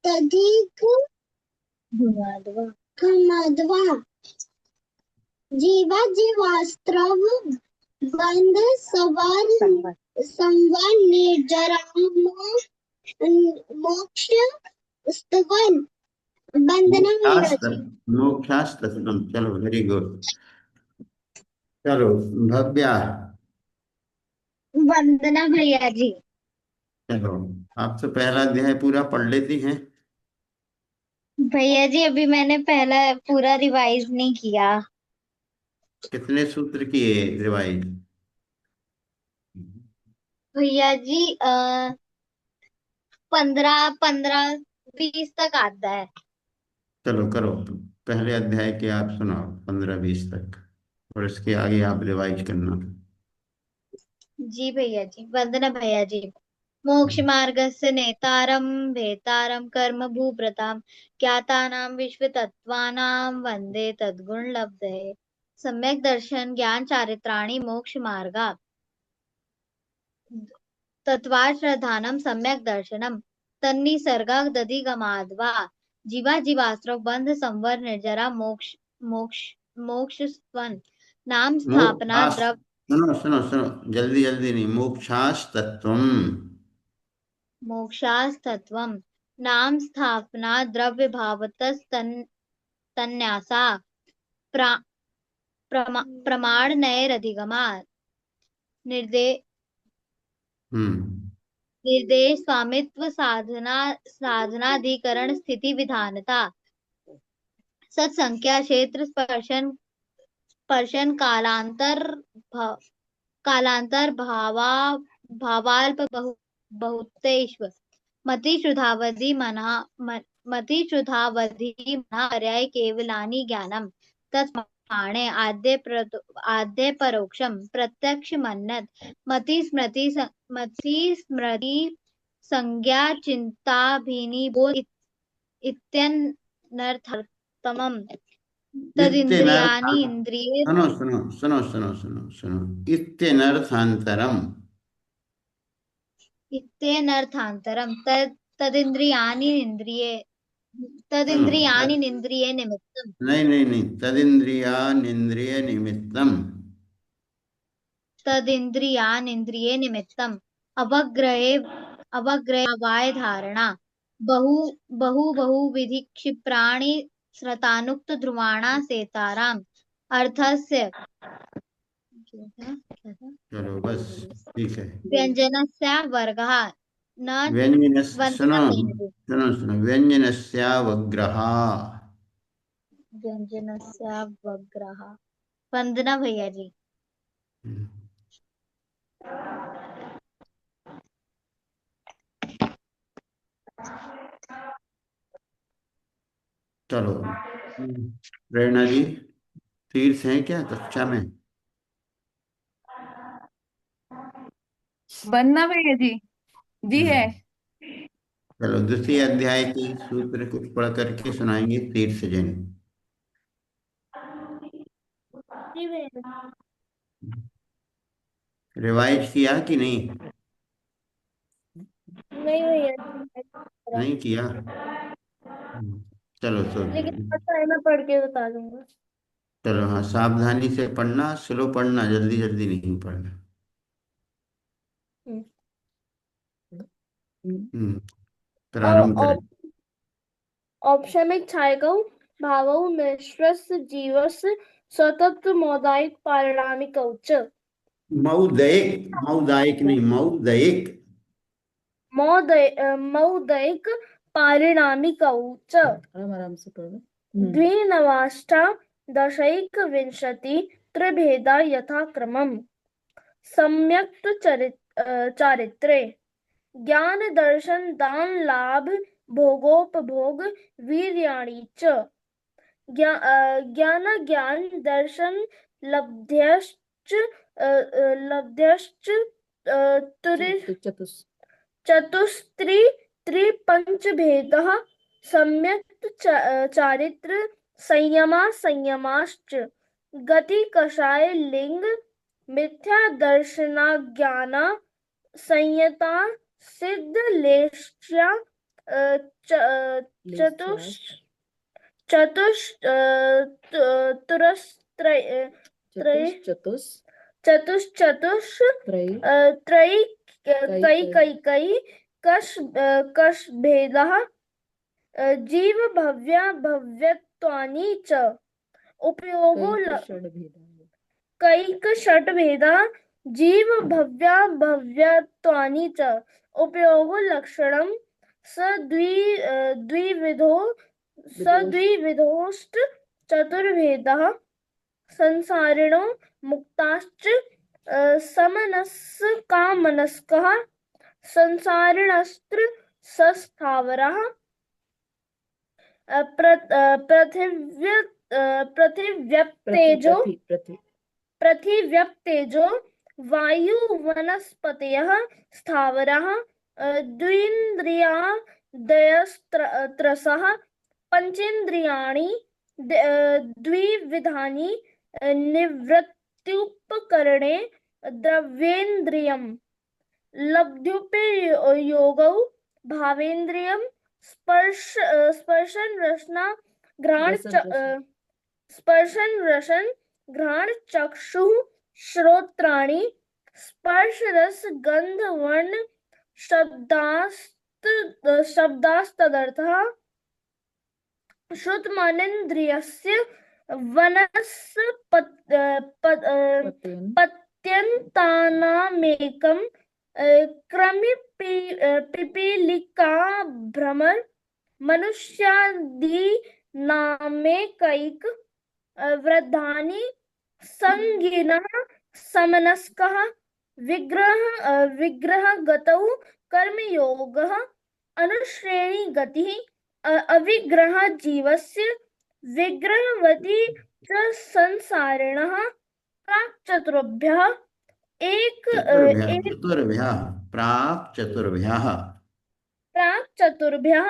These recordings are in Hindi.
तधिक धुमाधवा जीवा जीवास्त्रव बंध संवर निर्जराम मोक्ष स्तवन। वंदना भैया जी। मोक्षास्तम। चलो वेरी गुड। चलो भव्या। वंदना भैया जी। चलो आप तो पहला अध्याय पूरा पढ़ लेती हैं। भैया जी अभी मैंने पहला पूरा रिवाइज नहीं किया। कितने सूत्र किए रिवाइज? भैया जी 15 20 तक आता है। चलो करो। पहले अध्याय के आप सुनाओ 15-20 तक, और इसके आगे आप रिवाइज करना। जी भैया जी। वंदना भैया जी। मोक्ष मार्गस्य नेतारं भेतारं कर्म भूभृतां ज्ञातानां विश्वतत्त्वानां वन्दे तद्गुणलब्धये। सम्यक् दर्शन ज्ञान चारित्राणि मोक्ष मार्गा तत्त्वाश्रधानं सम्यक् दर्शनम् तन्निसर्गादधिगमाद्वा जीवा जीवास्त्र बंध संवर निर्जरा मोक्ष मोक्ष मोक्षस्त्वन् नाम स्थापना मोक्षास द्रव सुनो सुनो सुनो, जल्दी जल्दी नहीं, मोक्षास तत्वम। मोक्षास्तत्त्वम् नाम स्थापना द्रव्य भावतस्तन्न्यासा प्रा, प्रमाणनैरधिगमा निर्दे हम्म। निर्देश स्वामित्व साधनाधिकरण स्थिति विधानता सत्संख्या क्षेत्र स्पर्शन कालांतर भावाल्प बहुतेष्व मतिश्रुधावधि मना पर्याय केवलानि ज्ञानम् तत्प्रमाणे आद्य परोक्षम प्रत्यक्ष मन्नत मति स्मृति संज्ञा चिंताभिनिबोध इत्यनर्थतमम् इत्यनर्थ तदिन्द्रियाणि इंद्रिये सुनो सुनो सुनो सुनो सुनो सुनो, इत्यनर्थांतरम। इत्यनर्थान्तरं सुनो तदिन्द्रियाणि निन्द्रिये निमित्तम् नहीं नहीं नहीं, तदिंद्रियानिंद्रिय निमित्तम। तदिन्द्रियानिन्द्रिये निमित्तम् अवग्रहे धारणा बहु बहुविधि क्षिप्राणि स्रतानुक्त ध्रुवाणा सेताराम अर्थस्य चलो बस ठीक है। व्यंजनस्य वर्गः न व्यंजन वंदना सुनो भैया जी। सुनो सुनो, व्यंजनस्यावग्रह। व्यंजनस्य वग्रः। वंदना भैया जी। चलो प्रेरणा जी, तीर्थ हैं क्या कक्षा में? बनना भैया जी। जी है। चलो दूसरे अध्याय के सूत्र को पढ़ करके सुनाएंगे तीर्थ जन। रिवाइज किया कि नहीं? नहीं भैया, नहीं किया। चलो तो लेकिन पता है मैं पढ़ के बता दूंगा। चलो हाँ, सावधानी से पढ़ना, स्लो पढ़ना, जल्दी जल्दी नहीं पढ़ना। हम्म। प्रारंभ करें। औपशमिक छायकौ भावौ मिश्रस्य जीवस्य स्वतंत्र मौदायिक पारिणामिकौ च। मौदयिक, मौदायिक नहीं, मौदयिक। मौदयिक पारिणामिकौ च आराम से पढ़ो। द्विनवाष्टादशैकविंशति त्रिभेदा यथाक्रमम् सम्यक् चारित्रे ज्ञान दर्शन दान लाभ भोगोपभोग वीर्याणि च ज्ञान ज्ञान दर्शन लब्ध्यश्च चतुस्त्री त्रिपंचभेदः सम्यक् चारित्र संयमाश्च गति कषाय लिंग मिथ्या दर्शनाज्ञाना संयता सिद्ध लेश्या चतुष चतुष तुरस्त्रय चतुष त्रयी कई कश भेदः जीव भव्या भव्यत्वानि च उपयोगो कैक षट् भेदः जीव भव्या भव्यत्वानि च उपयोगो लक्षणं द्विविधोष्ट चतुर्भेदः संसारिणो मुक्ताश्च समनस्कामनस्कः संसारिणस्त्र सस्थावरः पृथिव्यप्तेजो वायु वनस्पतयः स्थावरः द्विन्द्रियादयस्त्रसः पंचेन्द्रियाणि द्विविधानि निवृत्त्युपकरणे द्रव्येन्द्रियं लब्ध्युपयोगौ भावेन्द्रियं स्पर्शन घ्राण चक्षुः श्रोत्राणि स्पर्श रस गंध वर्ण शब्दास्तदर्थः श्रुतमानेन्द्रियस्य वनस्पत्यन्तानामेकं पिपीलिका भ्रमर मनुष्यादीनामेकैक वृद्धानि संगिनः समनस्कः विग्रहगतौ कर्मयोगः अनुश्रेणी गतिः अविग्रह जीवस्य विग्रहवती च संसारिणः प्राक्चतुर्भ्यः प्राक्चतुर्भ्यः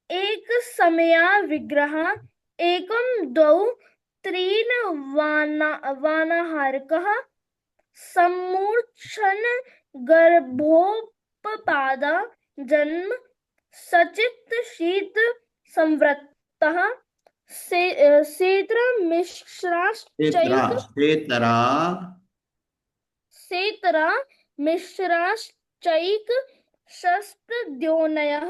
एक समया विग्रह एकं द्वौ त्रीन् वानाहारकः सम्मूर्छन गर्भोपपादा जन्म सचित शीत संवृत्तः सेतरा मिश्राश्चैक शस्त्रद्योनयः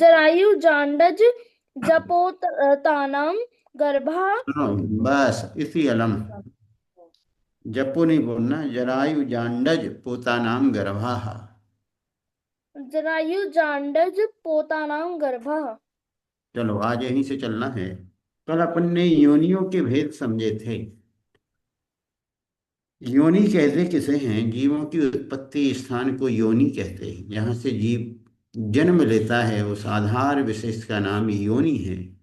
जरायुजांडज जपोतानां गर्भा बस इसी अलम जपो नहीं बोलना जरायुजांडज पोतानाम गर्भाः जरायुजांडज पोतानां गर्भः। चलो आज यहीं से चलना है। कल अपन ने योनियों के भेद समझे थे। योनि कहते किसे हैं? जीवों की उत्पत्ति स्थान को योनि कहते हैं। जहाँ से जीव जन्म लेता है उस आधार विशेष का नाम योनि है।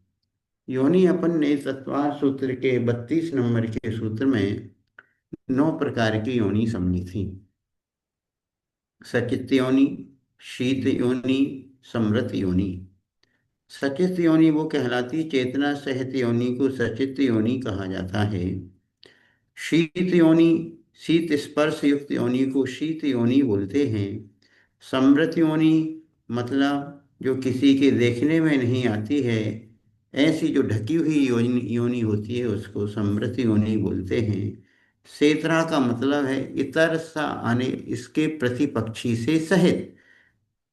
योनि अपन ने तत्वार सूत्र के 32 नंबर के सूत्र में 9 प्रकार की योनि समझी थी। सचित योनि, शीत योनि, समृत योनि। सचित योनि वो कहलाती, चेतना सहित योनि को सचित योनि कहा जाता है। शीत योनि, शीत स्पर्श युक्त योनि को शीत योनि बोलते हैं। समृत योनि मतलब जो किसी के देखने में नहीं आती है, ऐसी जो ढकी हुई योनि होती है उसको समृत योनि बोलते हैं। सेतरा का मतलब है इतर सा आने, इसके प्रतिपक्षी से सहित।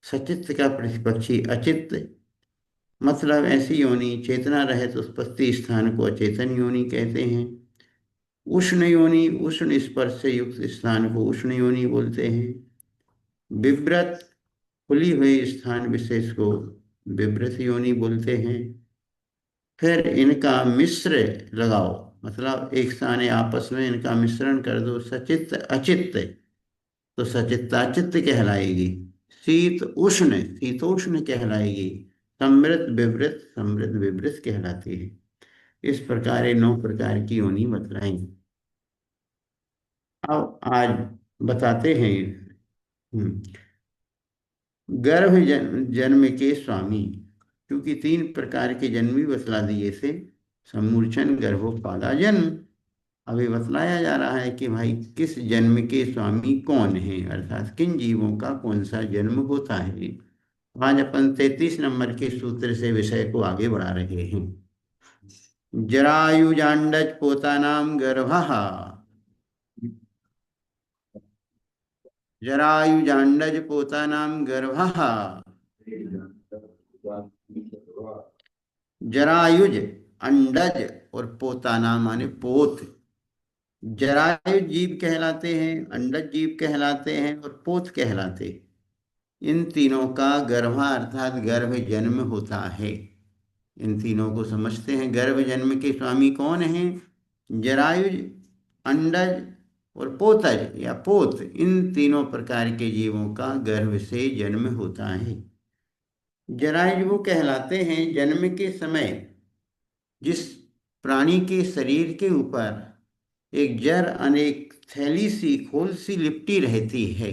सचित का प्रतिपक्षी अचित मतलब ऐसी योनि चेतना रहित उत्पत्ति स्थान को अचेतन योनि कहते हैं। उष्ण योनि, उष्ण स्पर्श से युक्त स्थान को उष्ण योनि बोलते हैं। विव्रत, खुली हुई स्थान विशेष को विव्रत योनि बोलते हैं। फिर इनका मिश्र लगाओ, मतलब एक स्थान आपस में इनका मिश्रण कर दो, सचित अचित्त, तो सचित्ताचित्त कहलाएगी। शीत उष्ण, शीतोष्ण कहलाएगी। समृत विवृत, समृत विवृत कहलाती है। इस प्रकार 9 प्रकार की योनि बतलाई। अब आज बताते हैं गर्भ जन्म के स्वामी, क्योंकि 3 प्रकार के जन्म भी बतला दिए थे। सम्मूर्छन, गर्भोत्पादा, जन्म। अभी बतलाया जा रहा है कि भाई किस जन्म के स्वामी कौन है, अर्थात किन जीवों का कौन सा जन्म होता है। आज अपन 33 नंबर के सूत्र से विषय को आगे बढ़ा रहे हैं। जरायुजांडज पोतानाम गर्भः, जरायुजांडज पोतानाम गर्भः, जरायुज अंडज और पोताना माने पोत। जरायुज जीव कहलाते हैं, अंडज जीव कहलाते हैं और पोत कहलाते हैं। इन तीनों का गर्भा अर्थात गर्भ जन्म होता है। इन तीनों को समझते हैं। गर्भ जन्म के स्वामी कौन हैं? जरायुज, अंडज और पोतज या पोत, इन तीनों प्रकार के जीवों का गर्भ से जन्म होता है। जरायुज वो कहलाते हैं जन्म के समय जिस प्राणी के शरीर के ऊपर एक जर अनेक थैली सी खोल सी लिपटी रहती है।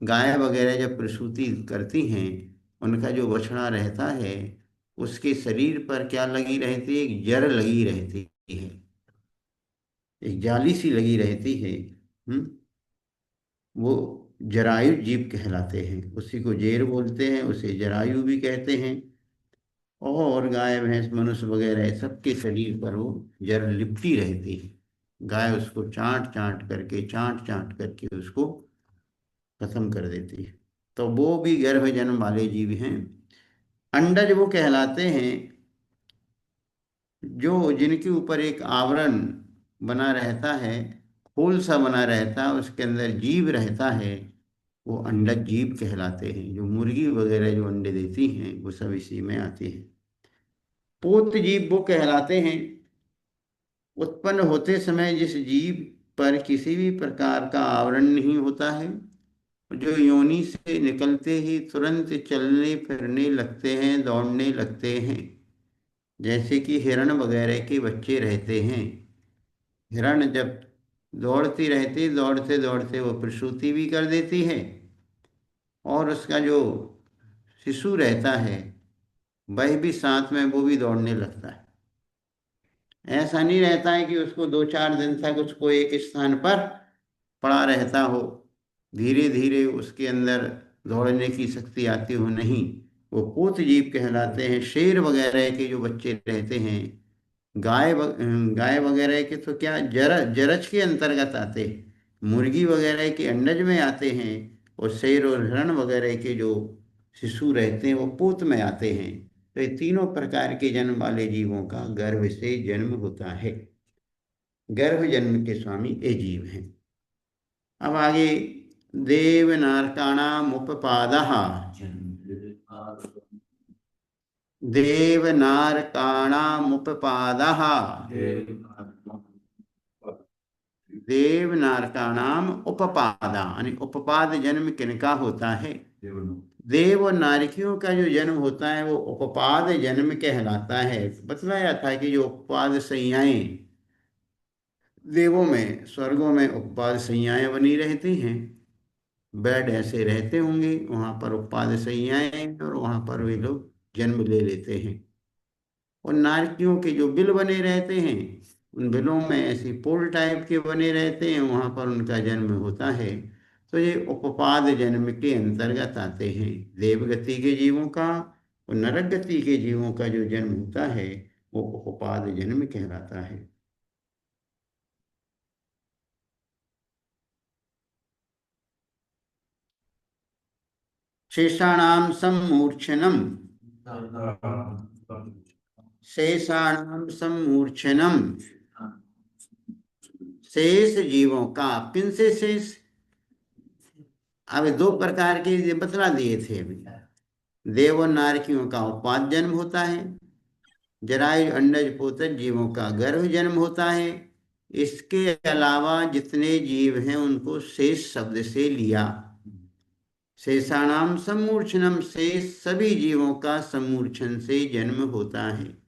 गाय वगैरह जब प्रसूति करती हैं, उनका जो बछड़ा रहता है उसके शरीर पर क्या लगी रहती है? एक जर लगी रहती है, एक जाली सी लगी रहती है। वो जरायु जीव कहलाते हैं। उसी को जेर बोलते हैं, उसे जरायु भी कहते हैं। और गाय भैंस मनुष्य वगैरह सबके शरीर पर वो जर लिपटी रहती है। गाय उसको चाट चाट करके उसको खत्म कर देती है। तो वो भी गर्भ जन्म वाले जीव हैं। अंडज वो कहलाते हैं जो जिनके ऊपर एक आवरण बना रहता है, खोल सा बना रहता है, उसके अंदर जीव रहता है, वो अंडज जीव कहलाते हैं। जो मुर्गी वगैरह जो अंडे देती हैं वो सब इसी में आती हैं। पोत जीव वो कहलाते हैं उत्पन्न होते समय जिस जीव पर किसी भी प्रकार का आवरण नहीं होता है, जो योनि से निकलते ही तुरंत चलने फिरने लगते हैं, दौड़ने लगते हैं। जैसे कि हिरण वगैरह के बच्चे रहते हैं। हिरण जब दौड़ती रहती, दौड़ते दौड़ते वो प्रसूति भी कर देती है, और उसका जो शिशु रहता है वह भी साथ में वो भी दौड़ने लगता है। ऐसा नहीं रहता है कि उसको 2-4 दिन तक उसको एक स्थान पर पड़ा रहता हो, धीरे धीरे उसके अंदर दौड़ने की शक्ति आती हो, नहीं। वो पूत जीव कहलाते हैं। शेर वगैरह के जो बच्चे रहते हैं, गाय वगैरह के तो क्या जरज के अंतर्गत आते हैं, मुर्गी वगैरह के अंडज में आते हैं, और शेर और हिरण वगैरह के जो शिशु रहते हैं वो पूत में आते हैं। तो ये तीनों प्रकार के जन्म वाले जीवों का गर्भ से जन्म होता है। गर्भ जन्म के स्वामी ये जीव हैं। अब आगे देवनारकाणाम उपपादः, देवनारकाणाम उपपादः, देवनारकाणाम उपपादा यानी उपपाद जन्म किनका होता है? देव और नारकियों का जो जन्म होता है वो उपपाद जन्म कहलाता है। बतलाया था कि जो उपपाद संज्ञाएं देवों में, स्वर्गों में उपपाद संज्ञाएं बनी रहती हैं। बेड ऐसे रहते होंगे, वहां पर उपपाद संज्ञाएं, और वहां पर वे लोग जन्म ले लेते हैं। और नारकियों के जो बिल बने रहते हैं, उन बिलों में ऐसी पोल टाइप के बने रहते हैं, वहां पर उनका जन्म होता है। तो ये उपपाद जन्म के अंतर्गत आते हैं। देवगति के जीवों का और नरक गति के जीवों का जो जन्म होता है वो उपपाद जन्म कहलाता है। शेषाणाम सम्मूर्छनम, शेषाणाम सम्मूर्छनम, शेष जीवों का, किन से शेष? अब 2 प्रकार के ये बतला दिए थे अभी। देव और नारकियों का उपपाद जन्म होता है, जरायु अंडज पोतज जीवों का गर्भ जन्म होता है। इसके अलावा जितने जीव हैं उनको शेष शब्द से लिया। शेषाणाम सम्मूर्छनम, शेष सभी जीवों का सम्मूर्छन से जन्म होता है।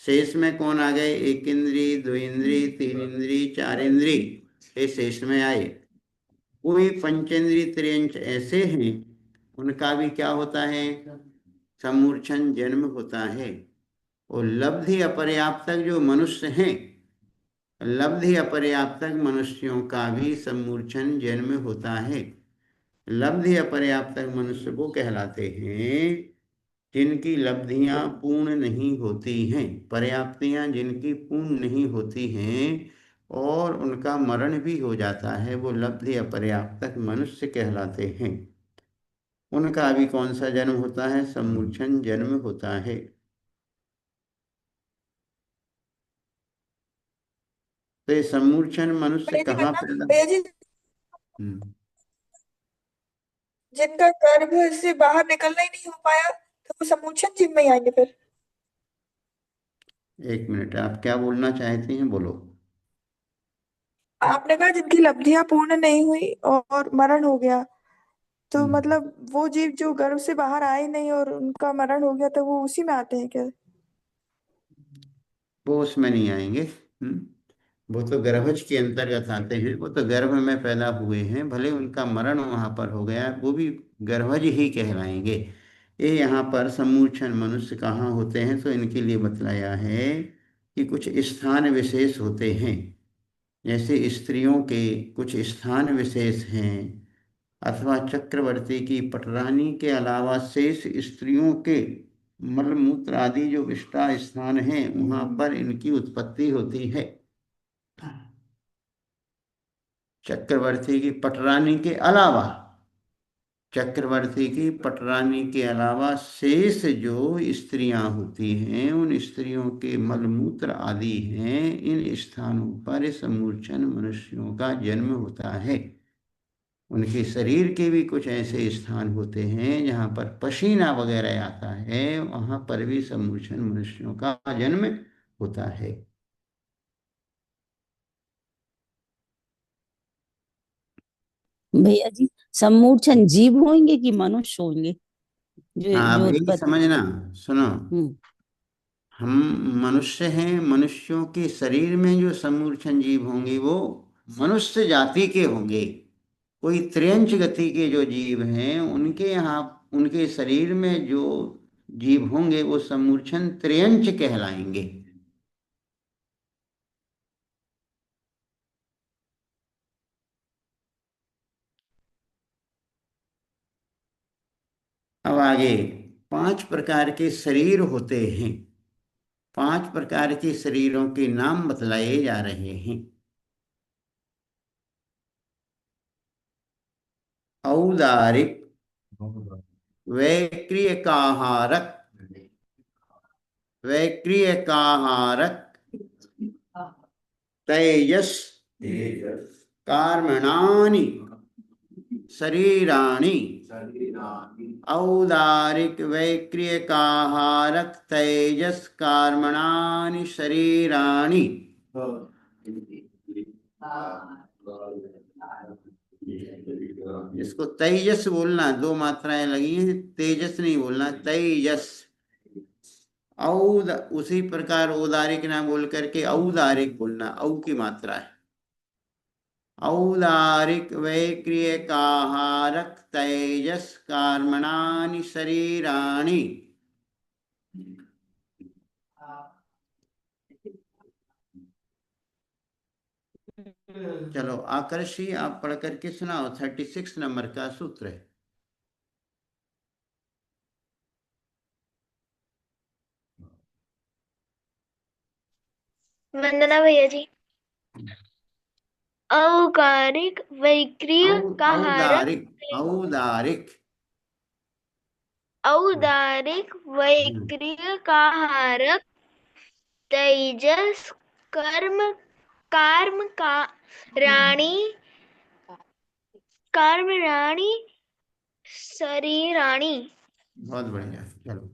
शेष में कौन आ गए? 1 इंद्री, 2 इंद्री, 3 इंद्री, 4 इंद्री, ये शेष में आए। कोई पंचेंद्री त्रियंच ऐसे हैं, उनका भी क्या होता है? सम्मूर्छन जन्म होता है। और लब्धि अपर्याप्तक जो मनुष्य हैं, लब्धि अपर्याप्तक मनुष्यों का भी सम्मूर्छन जन्म होता है। लब्धि अपर्याप्तक मनुष्य वो कहलाते हैं जिनकी लब्धियां पूर्ण नहीं होती हैं, पर्याप्तियां जिनकी पूर्ण नहीं होती हैं और उनका मरण भी हो जाता है, वो लब्धि अपर्याप्तक मनुष्य कहलाते हैं। उनका भी कौन सा जन्म होता है? सम्मूर्छन जन्म होता है। तो ये सम्मूर्छन मनुष्य भैया जी कहाँ वरना पैदा? भैया जी हम्म, जिनका गर्भ से बाहर निकलना ही नहीं हो पाया तो वो समूचन जीव में ही आएंगे फिर। एक मिनट, आप क्या बोलना चाहती हैं, बोलो। आपने कहा जिनकी लब्धियां पूर्ण नहीं हुई और मरण हो गया, तो हम्म, मतलब वो जीव जो गर्भ से बाहर आए नहीं और उनका मरण हो गया, तो वो उसी में आते हैं क्या? वो उसमें नहीं आएंगे। वो तो गर्भज के अंतर्गत आते हैं, वो तो गर्भ में पैदा हुए हैं, भले उनका मरण वहां पर हो गया, वो भी गर्भज ही कहलाएंगे। ये यहाँ पर सम्मूर्छन मनुष्य कहाँ होते हैं, तो इनके लिए बतलाया है कि कुछ स्थान विशेष होते हैं। जैसे स्त्रियों के कुछ स्थान विशेष हैं, अथवा चक्रवर्ती की पटरानी के अलावा शेष स्त्रियों के मलमूत्र आदि जो विष्ठा स्थान हैं, वहां पर इनकी उत्पत्ति होती है। चक्रवर्ती की पटरानी के अलावा, चक्रवर्ती की पटरानी के अलावा शेष जो स्त्रियां होती हैं, उन स्त्रियों के मलमूत्र आदि हैं, इन स्थानों पर इस मूर्छन मनुष्यों का जन्म होता है। उनके शरीर के भी कुछ ऐसे स्थान होते हैं जहाँ पर पसीना वगैरह आता है, वहाँ पर भी सम्मूर्छन मनुष्यों का जन्म होता है। भैया जी, सम्मूर्छन जीव होंगे कि मनुष्य होंगे जो हाँ, अब जो यही उत्पत्ति? समझना, सुनो। हम्म। हम मनुष्य हैं, मनुष्यों के शरीर में जो सम्मूर्छन जीव होंगे वो मनुष्य जाति के होंगे। कोई त्र्यंच गति के जो जीव हैं, उनके यहाँ उनके शरीर में जो जीव होंगे वो सम्मूर्छन त्र्यंच कहलाएंगे। अब आगे 5 प्रकार के शरीर होते हैं। 5 प्रकार के शरीरों के नाम बतलाए जा रहे हैं। औदारिक, वैक्रियकाहारक, वैक्रियकाहारक, तेजस, कार्मणानि शरीराणि। औदारिक, वैक्रियकाहारक, तेजस, कार्मणानि शरीराणि। इसको तेजस बोलना, 2 मात्राएं लगी हैं, तेजस नहीं बोलना, तेजस। औद उसी प्रकार औदारिक ना बोल करके औदारिक बोलना, औ की मात्रा है। औदारिक, वैक्रियकाहारक, तेजस, कर्मणानि शरीराणि। चलो आकर्षी, आप पढ़ करके सुनाओ, 36 नंबर का सूत्र है। वंदना भैया जी। औकारिक वैक्रिय काहारक औदारिक, औदारिक। औदारिक वैक्रिय काहारक तेजस कर्म कार्म का रानी कर्म रानी शरीराणी। बहुत बढ़िया। चलो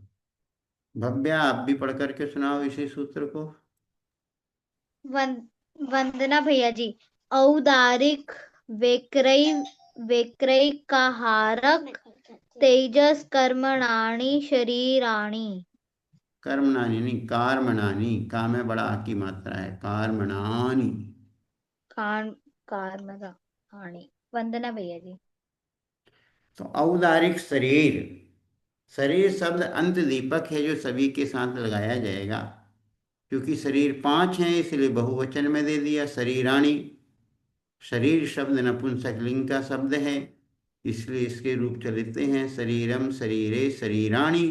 भव्या, आप भी पढ़ करके सुनाओ इसी सूत्र को। वंदना भैया जी। औदारिक, वैक्रय वैक्रय काहारक, तेजस कर्मणानि शरीराणि। कर्मणानि नहीं, कार्मणानि, का में बड़ा आ की मात्रा है, कार्मणानि। कर्मणानि। वंदना भैया जी। तो औदारिक शरीर, शरीर शब्द अंत दीपक है जो सभी के साथ लगाया जाएगा। क्योंकि शरीर 5 हैं इसलिए बहुवचन में दे दिया शरीराणि। शरीर शब्द नपुंसक लिंग का शब्द है, इसलिए इसके रूप चलते हैं शरीरम, शरीरे, शरीराणि।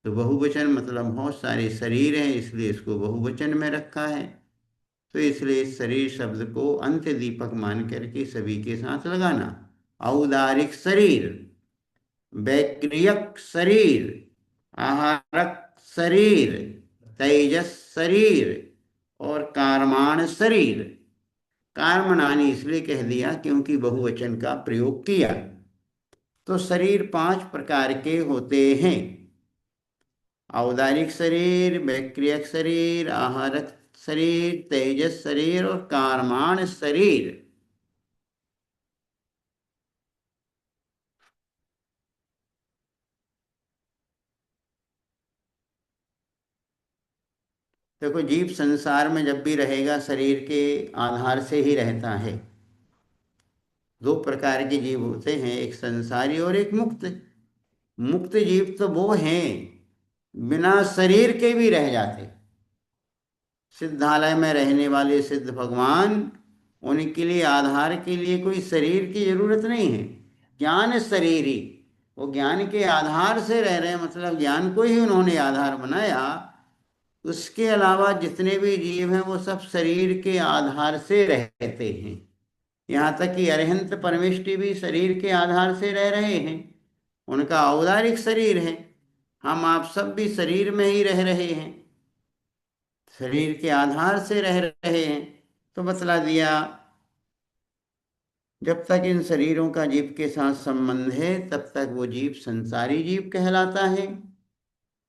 तो बहुवचन मतलब बहुत सारे शरीर हैं, इसलिए इसको बहुवचन में रखा है। तो इसलिए शरीर शब्द को अंत्य दीपक मान करके सभी के साथ लगाना। औदारिक शरीर, वैक्रियक शरीर, आहारक शरीर, तेजस शरीर और कार्माण शरीर। कार्मणानि इसलिए कह दिया क्योंकि बहुवचन का प्रयोग किया। तो शरीर 5 प्रकार के होते हैं। औदारिक शरीर, वैक्रियक शरीर, आहारक शरीर, तेजस शरीर और कार्माण शरीर। देखो, जीव संसार में जब भी रहेगा शरीर के आधार से ही रहता है। 2 प्रकार के जीव होते हैं, एक संसारी और एक मुक्त। मुक्त जीव तो वो हैं बिना शरीर के भी रह जाते। सिद्धालय में रहने वाले सिद्ध भगवान, उनके लिए आधार के लिए कोई शरीर की जरूरत नहीं है। ज्ञान शरीरी, वो ज्ञान के आधार से रह रहे हैं, मतलब ज्ञान को ही उन्होंने आधार बनाया। उसके अलावा जितने भी जीव हैं वो सब शरीर के आधार से रहते हैं। यहाँ तक कि अरिहंत परमेष्टि भी शरीर के आधार से रह रहे हैं, उनका औदारिक शरीर है। हम आप सब भी शरीर में ही रह रहे हैं, शरीर के आधार से रह रहे हैं। तो बतला दिया, जब तक इन शरीरों का जीव के साथ संबंध है तब तक वो जीव संसारी जीव कहलाता है।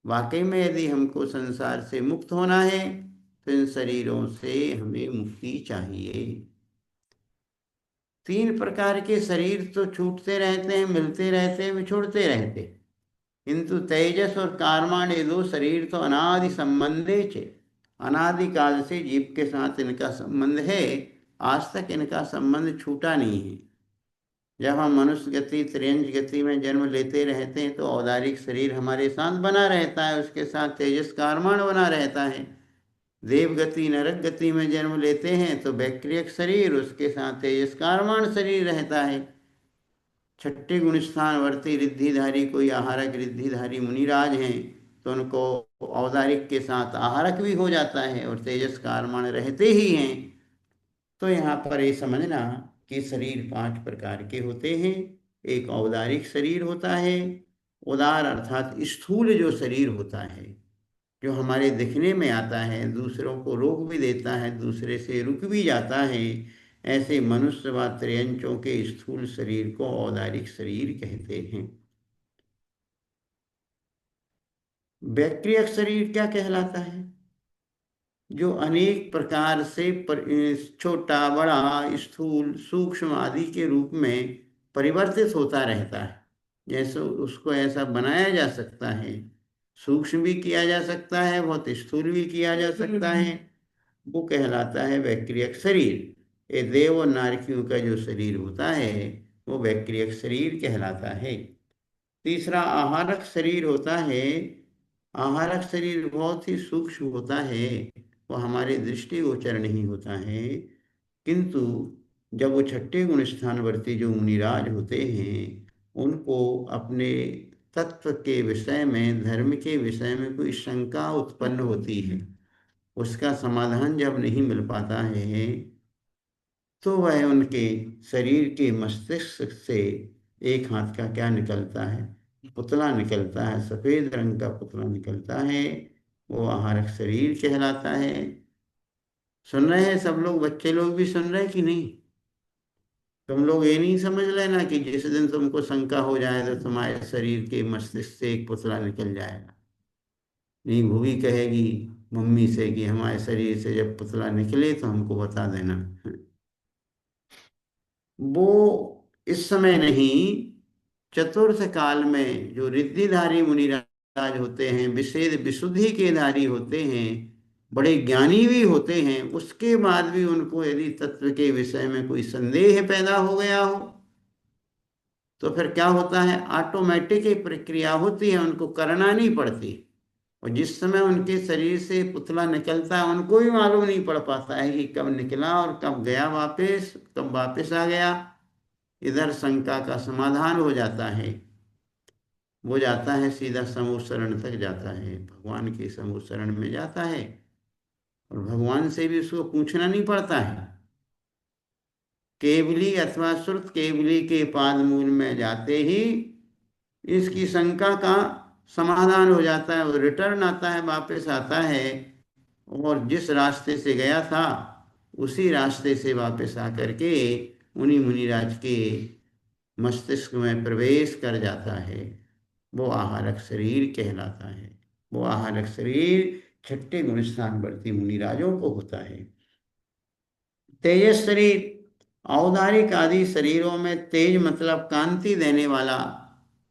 वाकई में यदि हमको संसार से मुक्त होना है तो इन शरीरों से हमें मुक्ति चाहिए। 3 प्रकार के शरीर तो छूटते रहते हैं, मिलते रहते हैं, बिछुड़ते रहते, किंतु तेजस और कार्माण ये 2 शरीर तो अनादि संबंधे चे। अनादिकाल से जीव के साथ इनका संबंध है, आज तक इनका संबंध छूटा नहीं है। जब हम मनुष्य गति, त्रियंज गति में जन्म लेते रहते हैं तो औदारिक शरीर हमारे साथ बना रहता है, उसके साथ तेजस कार्माण बना रहता है। देव गति, नरक गति में जन्म लेते हैं तो वैक्रियक शरीर, उसके साथ तेजस कार्माण शरीर रहता है। 6ठे गुण स्थान वर्ती रिद्धिधारी, कोई आहारक रिद्धिधारी मुनिराज हैं तो उनको औदारिक के साथ आहारक भी हो जाता है और तेजस कार्माण रहते ही हैं। तो यहाँ पर ये समझना कि शरीर 5 प्रकार के होते हैं। एक औदारिक शरीर होता है, उदार अर्थात स्थूल जो शरीर होता है, जो हमारे दिखने में आता है, दूसरों को रोक भी देता है, दूसरे से रुक भी जाता है। ऐसे मनुष्य व त्रियंचों के स्थूल शरीर को औदारिक शरीर कहते हैं। वैक्रियक शरीर क्या कहलाता है? जो अनेक प्रकार से छोटा, बड़ा, स्थूल, सूक्ष्म आदि के रूप में परिवर्तित होता रहता है। जैसे उसको ऐसा बनाया जा सकता है, सूक्ष्म भी किया जा सकता है, बहुत स्थूल भी किया जा सकता है, वो कहलाता है वैक्रियक शरीर। ये देव और नारकियों का जो शरीर होता है वो वैक्रियक शरीर कहलाता है। तीसरा आहारक शरीर होता है। आहारक शरीर बहुत ही सूक्ष्म होता है, वो हमारे दृष्टिगोचर नहीं होता है, किंतु जब वो 6ठे गुण स्थानवर्ती जो मुनिराज होते हैं उनको अपने तत्व के विषय में, धर्म के विषय में कोई शंका उत्पन्न होती है, उसका समाधान जब नहीं मिल पाता है तो वह उनके शरीर के मस्तिष्क से एक हाथ का क्या निकलता है, पुतला निकलता है, सफेद रंग का पुतला निकलता है, वो आहारक शरीर कहलाता है। सुन रहे हैं सब लोग? बच्चे लोग भी सुन रहे हैं कि नहीं? तुम लोग ये नहीं समझ लेना कि जिस दिन तुमको शंका हो जाए तो तुम्हारे शरीर के मस्तिष्क से एक पुतला निकल जाएगा। नहीं, भूवी कहेगी मम्मी से कि हमारे शरीर से जब पुतला निकले तो हमको बता देना। वो इस समय नहीं, चतुर्थ काल में जो रिद्धिधारी मुनिराज होते हैं, विशेष विशुद्धि के धारी होते हैं, बड़े ज्ञानी भी होते हैं, उसके बाद भी उनको यदि तत्व के विषय में कोई संदेह पैदा हो गया हो तो फिर क्या होता है, ऑटोमेटिक एक प्रक्रिया होती है, उनको करना नहीं पड़ती। और जिस समय उनके शरीर से पुतला निकलता है उनको भी मालूम नहीं पड़ पाता है कि कब निकला और कब गया वापस, कब वापस आ गया। इधर शंका का समाधान हो जाता है, वो जाता है सीधा समूह शरण तक जाता है, भगवान के समूह शरण में जाता है और भगवान से भी उसको पूछना नहीं पड़ता है। केवली अथवा श्रुत केवली के पाद मूल में जाते ही इसकी शंका का समाधान हो जाता है, वो रिटर्न आता है, वापस आता है और जिस रास्ते से गया था उसी रास्ते से वापस आकर के उन्हीं मुनिराज के मस्तिष्क में प्रवेश कर जाता है। वो आहारक शरीर कहलाता है। वो आहारक शरीर छठे गुण स्थानवर्ती मुनिराजों को होता है। तेजस शरीर, औदारिक आदि शरीरों में तेज मतलब कांति देने वाला,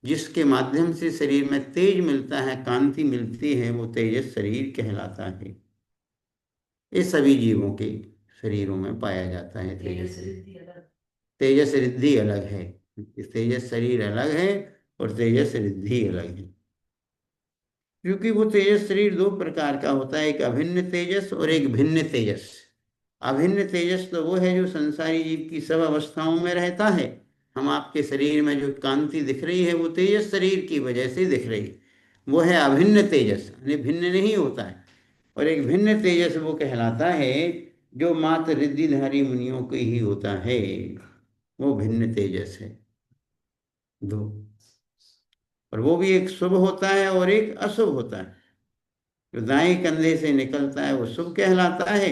जिसके माध्यम से शरीर में तेज मिलता है, कांति मिलती है, वो तेजस शरीर कहलाता है। ये सभी जीवों के शरीरों में पाया जाता है तेजस शरीर। तेजस रिद्धि अलग है, तेजस शरीर अलग है और तेजस रिद्धि अलग है। क्योंकि वो तेजस शरीर दो प्रकार का होता है, एक अभिन्न तेजस और एक भिन्न तेजस। अभिन्न तेजस तो वो है जो संसारी जीव की सब अवस्थाओं में रहता है। हम आपके शरीर में जो कांति दिख रही है वो तेजस शरीर की वजह से दिख रही है, वो है अभिन्न तेजस, यानी भिन्न नहीं होता है। और एक भिन्न तेजस वो कहलाता है जो मात्र रिद्धिधारी मुनियों को ही होता है, वो भिन्न तेजस है दो। और वो भी एक शुभ होता है और एक अशुभ होता है। जो दाएं कंधे से निकलता है वो शुभ कहलाता है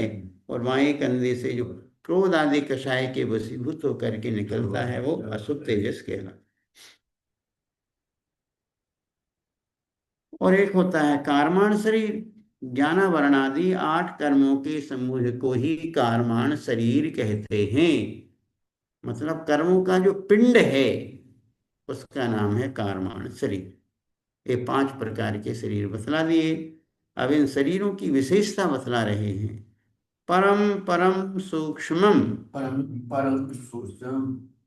और बाएं कंधे से जो क्रोध आदि कषाय के वशीभूत होकर के निकलता है वो अशुभ तेजस कहलाता है। और एक होता है कारमाण शरीर, ज्ञानावरण आदि 8 कर्मों के समूह को ही कारमाण शरीर कहते हैं। मतलब कर्मों का जो पिंड है उसका नाम है कारमाण शरीर। ये 5 प्रकार के शरीर बतला दिए। अब इन शरीरों की विशेषता बतला रहे हैं। परम परम सूक्ष्मम, परम परम सूक्ष्म,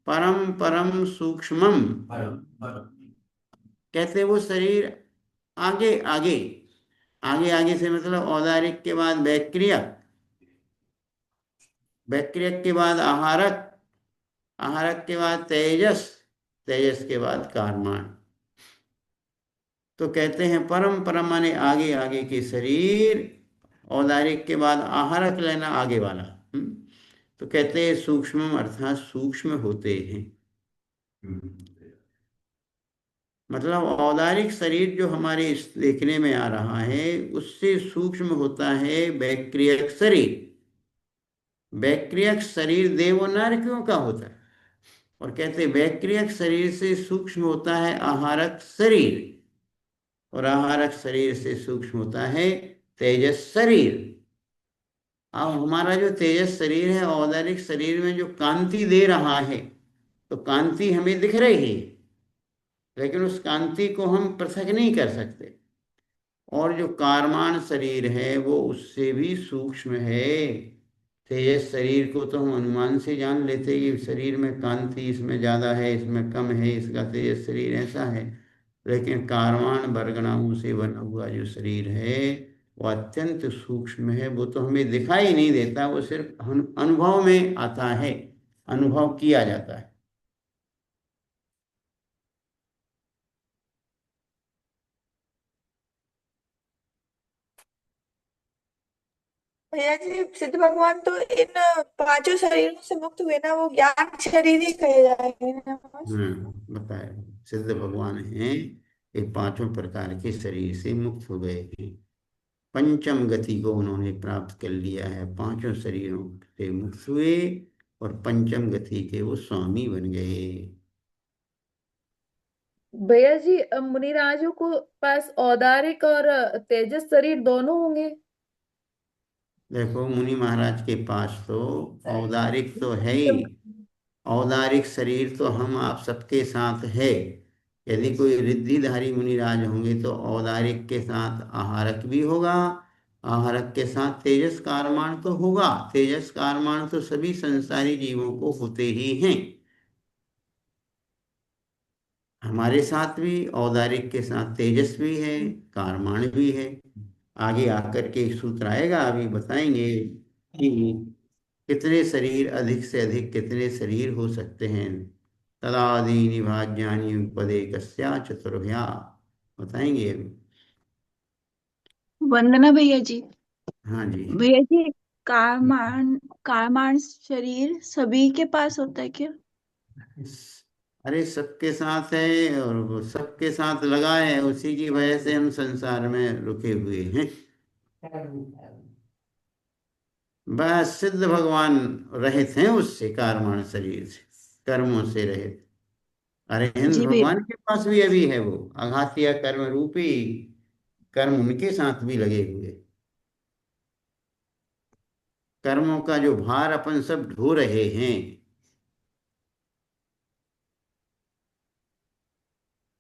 परम परम सूक्ष्मम, परम परम कहते हैं वो शरीर आगे आगे, आगे आगे से मतलब औदारिक के बाद वैक्रियक, वैक्रियक के बाद आहारक, आहारक के बाद तेजस, तेजस के बाद कारमान। तो कहते हैं परम परम माने आगे आगे के शरीर, औदारिक के बाद आहारक लेना आगे वाला। तो कहते हैं सूक्ष्म अर्थात सूक्ष्म होते हैं। मतलब औदारिक शरीर जो हमारे इस देखने में आ रहा है उससे सूक्ष्म होता है वैक्रियक शरीर। वैक्रियक शरीर देव नारकियों का होता है और कहते हैं वैक्रियक शरीर से सूक्ष्म होता है आहारक शरीर और आहारक शरीर से सूक्ष्म होता है तेजस शरीर। अब हमारा जो तेजस शरीर है औदारिक शरीर में जो कांति दे रहा है, तो कांति हमें दिख रही है लेकिन उस कांति को हम पृथक नहीं कर सकते। और जो कारमान शरीर है वो उससे भी सूक्ष्म है। तेजस शरीर को तो हम अनुमान से जान लेते कि शरीर में कांति इसमें ज़्यादा है, इसमें कम है, इसका तेजस शरीर ऐसा है। लेकिन कारमान वर्गणाओं से बना हुआ जो शरीर है वो अत्यंत सूक्ष्म है। वो तो हमें दिखाई नहीं देता, वो सिर्फ अनुभव में आता है, अनुभव किया जाता है। भैया जी सिद्ध भगवान तो इन 5 शरीरों से मुक्त हुए ना, वो ज्ञान शरीर ही कहे जाएंगे ना। बताए सिद्ध भगवान हैं, ये 5 प्रकार के शरीर से मुक्त हो गए हैं। पंचम गति को उन्होंने प्राप्त कर लिया है, 5 शरीरों से मुक्त हुए और पंचम गति के वो स्वामी बन गए। भैया जी मुनिराजों को पास औदारिक और तेजस शरीर दोनों होंगे। देखो मुनि महाराज के पास तो औदारिक तो है ही, औदारिक शरीर तो हम आप सबके साथ है। यदि कोई रिद्धिधारी मुनिराज होंगे तो औदारिक के साथ आहारक भी होगा, आहारक के साथ तेजस कारमाण तो होगा। तेजस कारमाण तो सभी संसारी जीवों को होते ही हैं। हमारे साथ भी औदारिक के साथ तेजस भी है, कारमाण भी है। आगे आकर के एक सूत्र आएगा, अभी बताएंगे कि कितने शरीर, अधिक से अधिक कितने शरीर हो सकते हैं। तदादीनि भाज्यानि पदे कस्या चतुर्भ्या, बताएंगे अभी। वंदना भैया जी। हाँ जी। भैया जी, कारमान शरीर सभी के पास होता है क्या? अरे सबके साथ है, और वो सबके साथ लगा है, उसी की वजह से हम संसार में रुके हुए हैं। बस सिद्ध भगवान रहित हैं उससे, कारमान शरीर से, कर्मों से रहित। अरिहंत जी भैया। भगवान के पास भी अभी है वो आघातिया कर्म रूपी, कर्म उनके साथ भी लगे हुए। कर्मों का जो भार अपन सब ढो रहे हैं,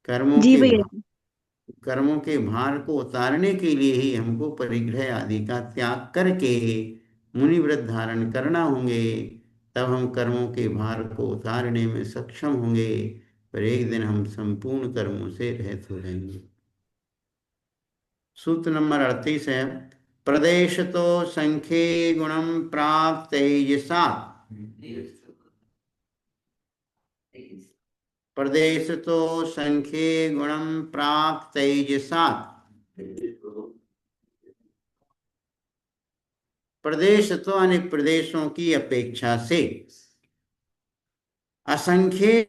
कर्मों जी के भैया भार, जी। कर्मों के भार को उतारने के लिए ही हमको परिग्रह आदि का त्याग करके मुनि व्रत धारण करना होंगे। तब हम कर्मों के भार को उतारने में सक्षम होंगे, पर एक दिन हम संपूर्ण कर्मों से रहित हो जाएंगे। सूत्र नंबर 38 है, प्रदेश तो संख्ये गुणम प्राप्त तेजसा, प्रदेश तो संख्ये गुणम प्राप्त तेजसा, प्रदेश तो अनेक प्रदेशों की अपेक्षा से, असंख्य